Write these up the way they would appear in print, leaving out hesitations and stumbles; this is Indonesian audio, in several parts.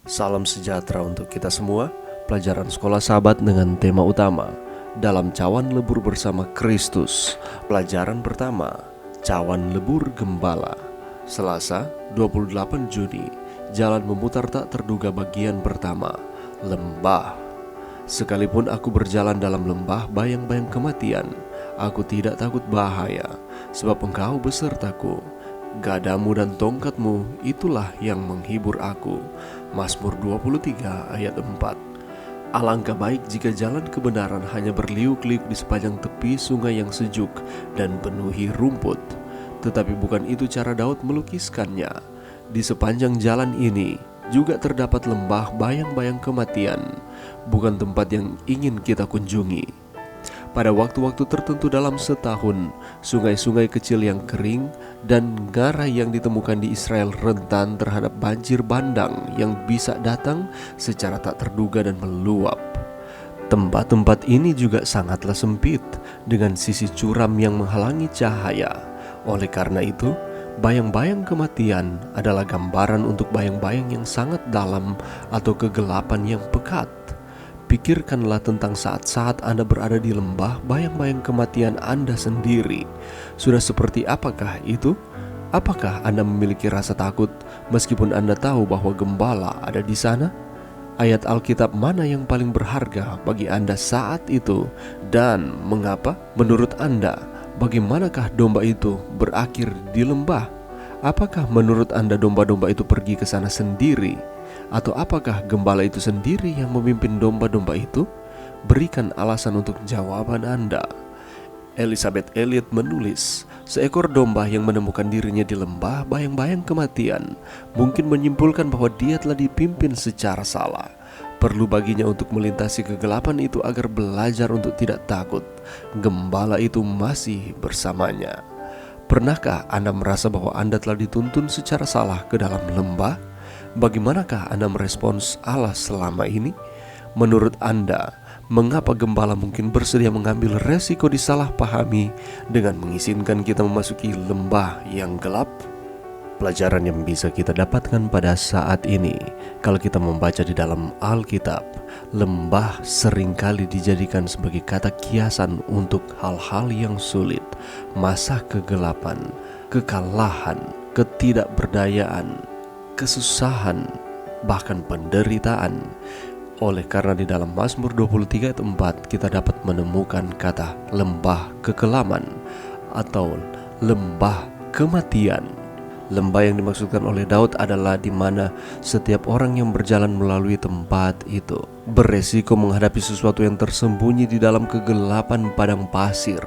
Salam sejahtera untuk kita semua. Pelajaran Sekolah Sahabat dengan tema utama dalam Cawan Lebur bersama Kristus. Pelajaran pertama, Cawan Lebur Gembala. Selasa, 28 Juni. Jalan memutar tak terduga bagian pertama. Lembah. Sekalipun aku berjalan dalam lembah bayang-bayang kematian, aku tidak takut bahaya, sebab Engkau besertaku. Gadamu dan tongkatmu itulah yang menghibur aku. Mazmur 23 ayat 4. Alangkah baik jika jalan kebenaran hanya berliuk-liuk di sepanjang tepi sungai yang sejuk dan penuhi rumput. Tetapi bukan itu cara Daud melukiskannya. Di sepanjang jalan ini juga terdapat lembah bayang-bayang kematian, bukan tempat yang ingin kita kunjungi. Pada waktu-waktu tertentu dalam setahun, sungai-sungai kecil yang kering dan ngarai yang ditemukan di Israel rentan terhadap banjir bandang yang bisa datang secara tak terduga dan meluap. Tempat-tempat ini juga sangatlah sempit, dengan sisi curam yang menghalangi cahaya. Oleh karena itu, bayang-bayang kematian adalah gambaran untuk bayang-bayang yang sangat dalam atau kegelapan yang pekat. Pikirkanlah tentang saat-saat Anda berada di lembah bayang-bayang kematian Anda sendiri. Sudah seperti apakah itu? Apakah Anda memiliki rasa takut meskipun Anda tahu bahwa gembala ada di sana? Ayat Alkitab mana yang paling berharga bagi Anda saat itu? Dan mengapa? Menurut Anda, bagaimanakah domba itu berakhir di lembah? Apakah menurut Anda domba-domba itu pergi ke sana sendiri? Atau apakah gembala itu sendiri yang memimpin domba-domba itu? Berikan alasan untuk jawaban Anda. Elizabeth Elliot menulis, seekor domba yang menemukan dirinya di lembah bayang-bayang kematian mungkin menyimpulkan bahwa dia telah dipimpin secara salah. Perlu baginya untuk melintasi kegelapan itu agar belajar untuk tidak takut. Gembala itu masih bersamanya. Pernahkah Anda merasa bahwa Anda telah dituntun secara salah ke dalam lembah? Bagaimanakah Anda merespons Allah selama ini? Menurut Anda, mengapa gembala mungkin bersedia mengambil resiko disalahpahami dengan mengizinkan kita memasuki lembah yang gelap? Pelajaran yang bisa kita dapatkan pada saat ini, kalau kita membaca di dalam Alkitab, lembah seringkali dijadikan sebagai kata kiasan untuk hal-hal yang sulit, masa kegelapan, kekalahan, ketidakberdayaan, kesusahan, bahkan penderitaan. Oleh karena di dalam Mazmur 23 ayat 4 kita dapat menemukan kata lembah kekelaman atau lembah kematian. Lembah yang dimaksudkan oleh Daud adalah di mana setiap orang yang berjalan melalui tempat itu beresiko menghadapi sesuatu yang tersembunyi di dalam kegelapan padang pasir.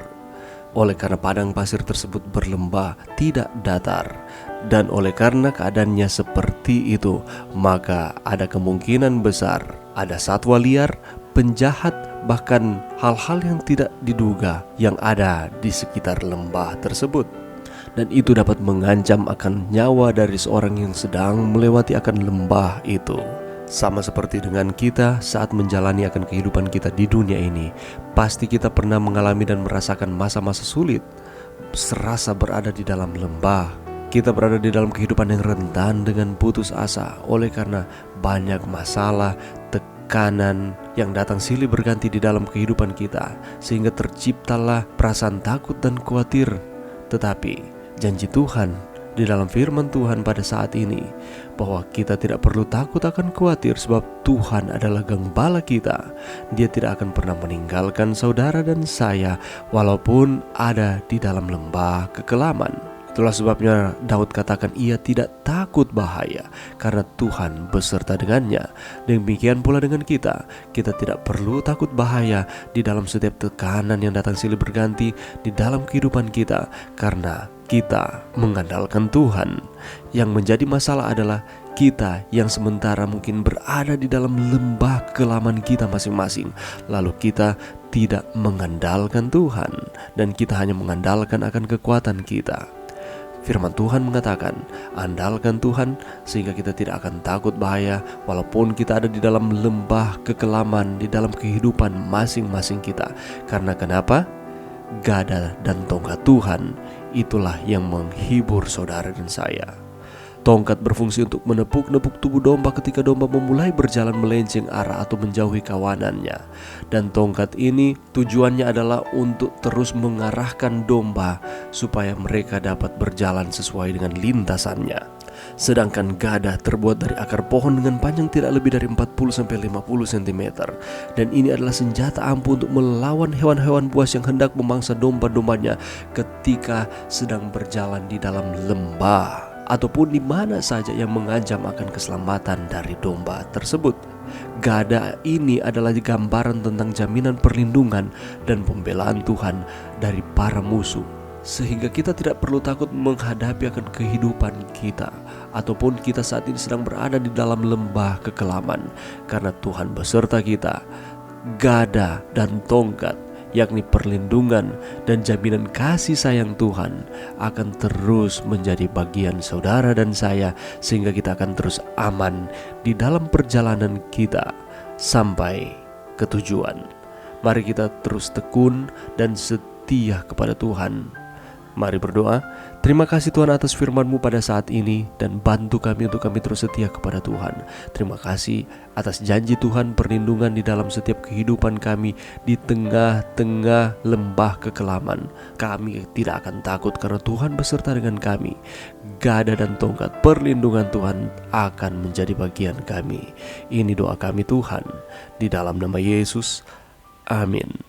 Oleh karena padang pasir tersebut berlembah, tidak datar, dan oleh karena keadaannya seperti itu, maka ada kemungkinan besar ada satwa liar, penjahat, bahkan hal-hal yang tidak diduga yang ada di sekitar lembah tersebut. Dan itu dapat mengancam akan nyawa dari seorang yang sedang melewati akan lembah itu. Sama seperti dengan kita saat menjalani akan kehidupan kita di dunia ini, pasti kita pernah mengalami dan merasakan masa-masa sulit, serasa berada di dalam lembah. Kita berada di dalam kehidupan yang rentan dengan putus asa oleh karena banyak masalah, tekanan yang datang silih berganti di dalam kehidupan kita, sehingga terciptalah perasaan takut dan khawatir. Tetapi janji Tuhan di dalam firman Tuhan pada saat ini bahwa kita tidak perlu takut akan khawatir, sebab Tuhan adalah gembala kita. Dia tidak akan pernah meninggalkan saudara dan saya walaupun ada di dalam lembah kekelaman. Itulah sebabnya Daud katakan ia tidak takut bahaya karena Tuhan beserta dengannya. Demikian pula dengan kita. Kita tidak perlu takut bahaya di dalam setiap tekanan yang datang silih berganti di dalam kehidupan kita, karena kita mengandalkan Tuhan. Yang menjadi masalah adalah kita yang sementara mungkin berada di dalam lembah kekelaman kita masing-masing, lalu kita tidak mengandalkan Tuhan dan kita hanya mengandalkan akan kekuatan kita. Firman Tuhan mengatakan, andalkan Tuhan sehingga kita tidak akan takut bahaya walaupun kita ada di dalam lembah kekelaman di dalam kehidupan masing-masing kita. Karena kenapa? Gada dan tongkat Tuhan itulah yang menghibur saudara dan saya. Tongkat berfungsi untuk menepuk-nepuk tubuh domba ketika domba memulai berjalan melenceng arah atau menjauhi kawanannya. Dan tongkat ini tujuannya adalah untuk terus mengarahkan domba supaya mereka dapat berjalan sesuai dengan lintasannya. Sedangkan gada terbuat dari akar pohon dengan panjang tidak lebih dari 40-50 cm. Dan ini adalah senjata ampuh untuk melawan hewan-hewan buas yang hendak memangsa domba-dombanya ketika sedang berjalan di dalam lembah ataupun di mana saja yang mengancam akan keselamatan dari domba tersebut. Gada ini adalah gambaran tentang jaminan perlindungan dan pembelaan Tuhan dari para musuh, sehingga kita tidak perlu takut menghadapi akan kehidupan kita ataupun kita saat ini sedang berada di dalam lembah kekelaman, karena Tuhan beserta kita. Gada dan tongkat, yakni perlindungan dan jaminan kasih sayang Tuhan, akan terus menjadi bagian saudara dan saya, sehingga kita akan terus aman di dalam perjalanan kita sampai ke tujuan. Mari kita terus tekun dan setia kepada Tuhan. Mari berdoa. Terima kasih Tuhan atas firman-Mu pada saat ini, dan bantu kami untuk kami terus setia kepada Tuhan. Terima kasih atas janji Tuhan perlindungan di dalam setiap kehidupan kami di tengah-tengah lembah kekelaman. Kami tidak akan takut karena Tuhan beserta dengan kami. Gada dan tongkat perlindungan Tuhan akan menjadi bagian kami. Ini doa kami Tuhan, di dalam nama Yesus. Amin.